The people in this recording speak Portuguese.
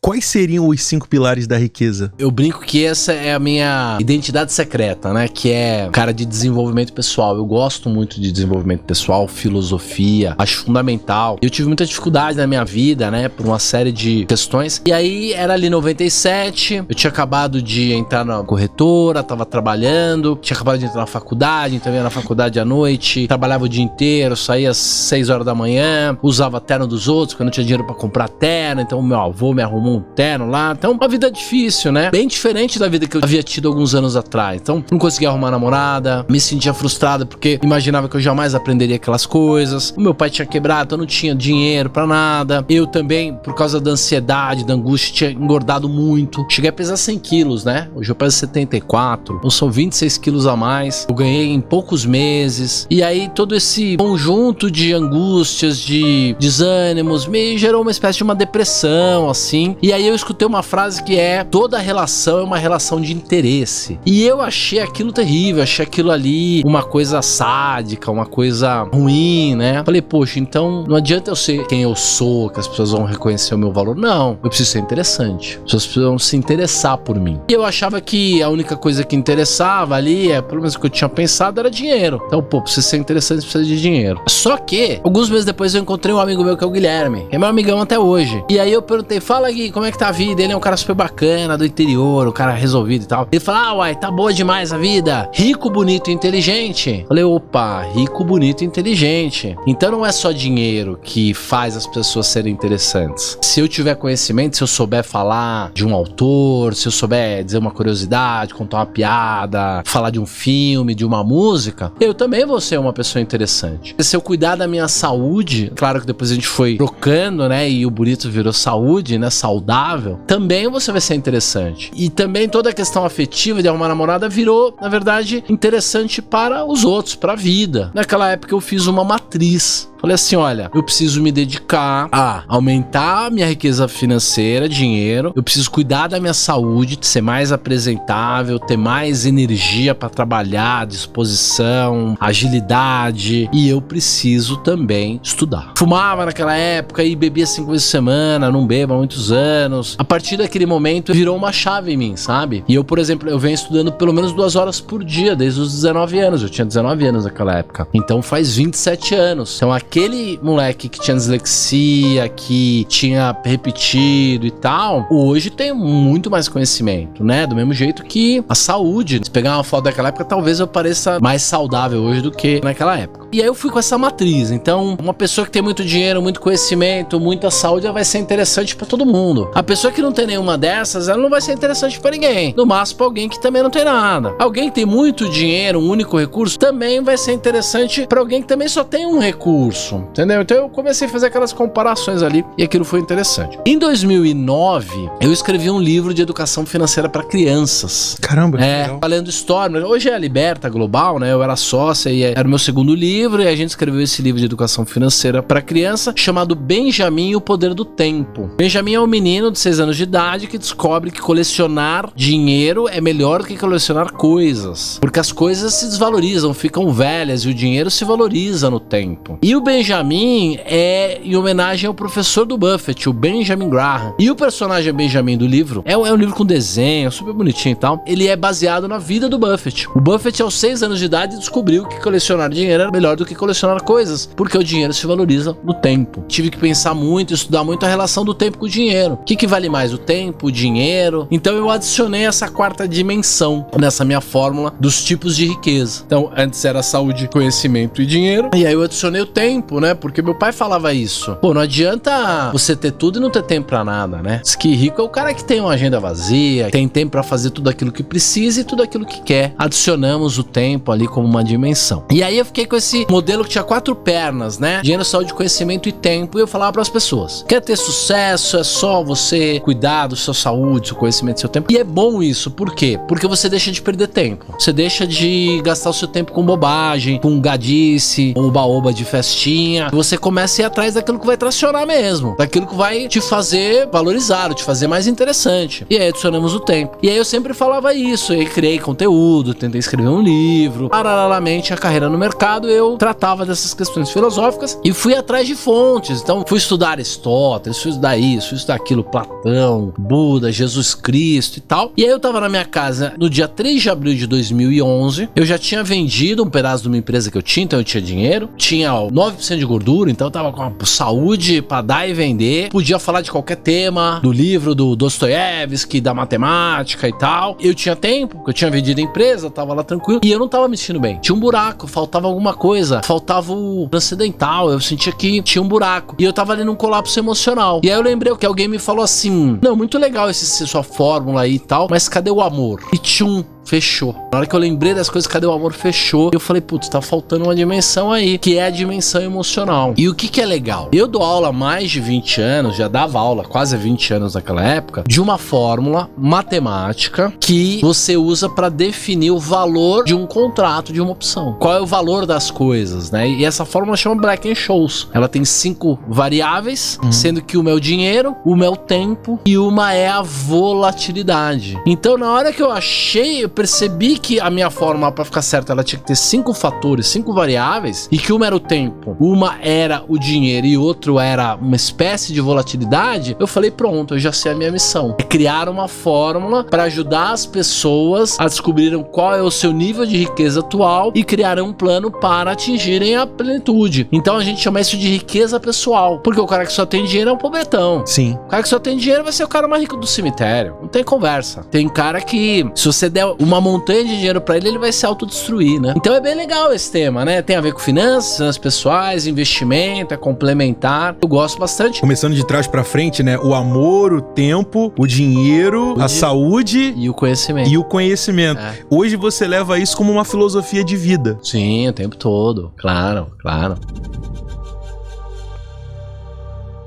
Quais seriam os 5 pilares da riqueza? Eu brinco que essa é a minha identidade secreta, né? Que é cara de desenvolvimento pessoal. Eu gosto muito de desenvolvimento pessoal, filosofia, acho fundamental. Eu tive muita dificuldade na minha vida, né? Por uma série de questões. E aí era ali 97, eu tinha acabado de entrar na corretora, tava trabalhando, tinha acabado de entrar na faculdade, então eu ia na faculdade à noite, trabalhava o dia inteiro, saía às 6 horas da manhã, usava terno dos outros, porque eu não tinha dinheiro pra comprar terno, então meu avô me arrumou um terno lá. Então, uma vida difícil, né? Bem diferente da vida que eu havia tido alguns anos atrás. Então, não conseguia arrumar namorada, me sentia frustrado porque imaginava que eu jamais aprenderia aquelas coisas. O meu pai tinha quebrado, então eu não tinha dinheiro pra nada. Eu também, por causa da ansiedade, da angústia, tinha engordado muito. Cheguei a pesar 100 quilos, né? Hoje eu peso 74, então são 26 quilos a mais. Eu ganhei em poucos meses. E aí, todo esse conjunto de angústias, de desânimos, me gerou uma espécie de uma depressão, assim. E aí eu escutei uma frase que é: toda relação é uma relação de interesse. E eu achei aquilo terrível, achei aquilo ali uma coisa sádica, uma coisa ruim, né? Falei, poxa, então não adianta eu ser quem eu sou, que as pessoas vão reconhecer o meu valor. Não, eu preciso ser interessante. As pessoas precisam se interessar por mim. E eu achava que a única coisa que interessava ali, pelo menos o que eu tinha pensado, era dinheiro. Então, pô, pra você ser interessante, você precisa de dinheiro. Só que, alguns meses depois eu encontrei um amigo meu que é o Guilherme, que é meu amigão até hoje. E aí eu perguntei, fala Gui, como é que tá a vida? Ele é um cara super bacana, do interior, um cara resolvido e tal. Ele fala, uai, tá boa demais a vida. Rico, bonito e inteligente. Falei, opa, rico, bonito e inteligente. Então não é só dinheiro que faz as pessoas serem interessantes. Se eu tiver conhecimento, se eu souber falar de um autor, se eu souber dizer uma curiosidade, contar uma piada, falar de um filme, de uma música, eu também vou ser uma pessoa interessante. Se eu cuidar da minha saúde, claro que depois a gente foi trocando, né, e o bonito virou saúde, né, saudável, também você vai ser interessante. E também toda a questão afetiva de arrumar namorada virou, na verdade, interessante para os outros, para a vida. Naquela época eu fiz uma matriz. Falei assim, olha, eu preciso me dedicar a aumentar a minha riqueza financeira, dinheiro. Eu preciso cuidar da minha saúde, ser mais apresentável, ter mais energia para trabalhar, disposição, agilidade. E eu preciso também estudar. Fumava naquela época e bebia 5 vezes por semana, não bebo há muitos anos. A partir daquele momento virou uma chave em mim, sabe? E eu, por exemplo, eu venho estudando pelo menos 2 horas por dia, desde os 19 anos. Eu tinha 19 anos naquela época. Então faz 27 anos. Então aquele moleque que tinha dislexia, que tinha repetido e tal, hoje tem muito mais conhecimento, né? Do mesmo jeito que a saúde. Se pegar uma foto daquela época, talvez eu pareça mais saudável hoje do que naquela época. E aí eu fui com essa matriz. Então, uma pessoa que tem muito dinheiro, muito conhecimento, muita saúde, ela vai ser interessante pra todo mundo. A pessoa que não tem nenhuma dessas, ela não vai ser interessante pra ninguém. No máximo, pra alguém que também não tem nada. Alguém que tem muito dinheiro, um único recurso, também vai ser interessante pra alguém que também só tem um recurso. Entendeu? Então eu comecei a fazer aquelas comparações ali e aquilo foi interessante. Em 2009, eu escrevi um livro de educação financeira para crianças. Caramba, Valendo Storm. Hoje é a Liberta Global, né? Eu era sócia e era o meu segundo livro e a gente escreveu esse livro de educação financeira para criança chamado Benjamin e o Poder do Tempo. Benjamin é um menino de 6 anos de idade que descobre que colecionar dinheiro é melhor do que colecionar coisas. Porque as coisas se desvalorizam, ficam velhas e o dinheiro se valoriza no tempo. E o Benjamin é em homenagem ao professor do Buffett, o Benjamin Graham. E o personagem Benjamin do livro é um livro com desenho, super bonitinho e tal. Ele é baseado na vida do Buffett. O Buffett, aos 6 anos de idade, descobriu que colecionar dinheiro era melhor do que colecionar coisas, porque o dinheiro se valoriza no tempo. Tive que pensar muito, estudar muito a relação do tempo com o dinheiro. O que vale mais, o tempo, o dinheiro? Então eu adicionei essa 4ª dimensão nessa minha fórmula dos tipos de riqueza. Então, antes era saúde, conhecimento e dinheiro. E aí eu adicionei o tempo, né? Porque meu pai falava isso. Pô, não adianta você ter tudo e não ter tempo pra nada, né? Diz que rico é o cara que tem uma agenda vazia, tem tempo pra fazer tudo aquilo que precisa e tudo aquilo que quer. Adicionamos o tempo ali como uma dimensão. E aí eu fiquei com esse modelo que tinha 4 pernas, né? Dinheiro, saúde, conhecimento e tempo. E eu falava pras pessoas, quer ter sucesso, é só você cuidar da sua saúde, seu conhecimento, seu tempo. E é bom isso, por quê? Porque você deixa de perder tempo. Você deixa de gastar o seu tempo com bobagem, com gadice, oba-oba de festinha. Você começa a ir atrás daquilo que vai tracionar mesmo, daquilo que vai te fazer valorizar, te fazer mais interessante. E aí adicionamos o tempo. E aí eu sempre falava isso, eu criei conteúdo, tentei escrever um livro. Paralelamente a carreira no mercado, eu eu tratava dessas questões filosóficas e fui atrás de fontes. Então, fui estudar Aristóteles, fui estudar isso, fui estudar aquilo, Platão, Buda, Jesus Cristo e tal. E aí eu tava na minha casa no dia 3 de abril de 2011. Eu já tinha vendido um pedaço de uma empresa que eu tinha, então eu tinha dinheiro. Tinha 9% de gordura, então eu tava com a saúde pra dar e vender. Podia falar de qualquer tema, do livro do Dostoiévski, da matemática e tal. Eu tinha tempo, porque eu tinha vendido a empresa, tava lá tranquilo. E eu não tava me sentindo bem. Tinha um buraco, faltava alguma coisa. Faltava o transcendental. Eu sentia que tinha um buraco. E eu tava ali num colapso emocional. E aí eu lembrei que alguém me falou assim: não, muito legal sua fórmula aí e tal, mas cadê o amor? E tchum, fechou. Na hora que eu lembrei das coisas, cadê o amor? Fechou. Eu falei, putz, tá faltando uma dimensão aí, que é a dimensão emocional. E o que é legal? Eu dou aula há mais de 20 anos, já dava aula quase 20 anos naquela época, de uma fórmula matemática que você usa para definir o valor de um contrato, de uma opção. Qual é o valor das coisas, né? E essa fórmula chama Black-Scholes. Ela tem 5 variáveis, sendo que uma é o dinheiro, uma é o tempo e uma é a volatilidade. Então, na hora que eu percebi que a minha fórmula, para ficar certa, ela tinha que ter 5 fatores, 5 variáveis, e que uma era o tempo, uma era o dinheiro e outro era uma espécie de volatilidade. Eu falei, pronto, eu já sei a minha missão. É criar uma fórmula para ajudar as pessoas a descobrirem qual é o seu nível de riqueza atual e criar um plano para atingirem a plenitude. Então a gente chama isso de riqueza pessoal, porque o cara que só tem dinheiro é um pobretão. Sim. O cara que só tem dinheiro vai ser o cara mais rico do cemitério. Não tem conversa. Tem cara que, se você der uma montanha de dinheiro pra ele, ele vai se autodestruir, né? Então é bem legal esse tema, né? Tem a ver com finanças pessoais, investimento, é complementar. Eu gosto bastante. Começando de trás pra frente, né? O amor, o tempo, o dinheiro, a saúde e o conhecimento. É. Hoje você leva isso como uma filosofia de vida. Sim, o tempo todo. Claro, claro.